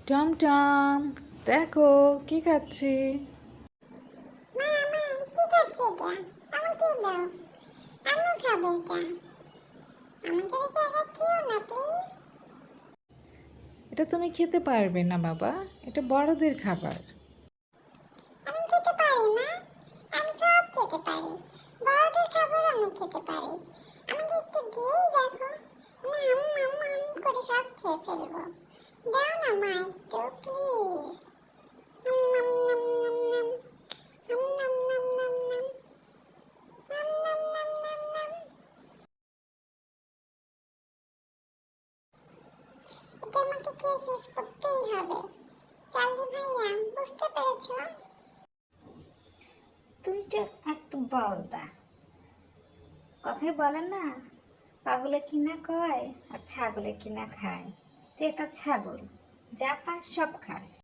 টমটম, দেখো কি খাচ্ছি। মা মা কি খাচ্ছে এটা? আমাকেও দাও, আমিও খাবো এটা। আমাকে রেখে একা খেও না প্লিজ। এটা তুমি খেতে পারবে না বাবা, এটা বড়দের খাবার। আমি খেতে পারি না, আমি সব খেতে পারি। বড়দের খাবার আমি খেতে পারি। আমাকে একটু দিয়েই দেখো, আমি করে সব খেয়ে ফেলবো। দাও না মা একটু প্লিজ। নাম নাম নাম নাম নাম নাম নাম নাম নাম নাম নাম নাম নাম নাম। এটা আমাকে খেয়ে শেষ করতেই হবে। চার্লি ভাইয়া, বুঝতে পেরেছো? তুমি তো একটু বলদা। কথায় বলে না, পাগলে কিনা কয় আর ছাগলে কিনা খায়। তুই একটা ছাগল, যা পাস সব খাস।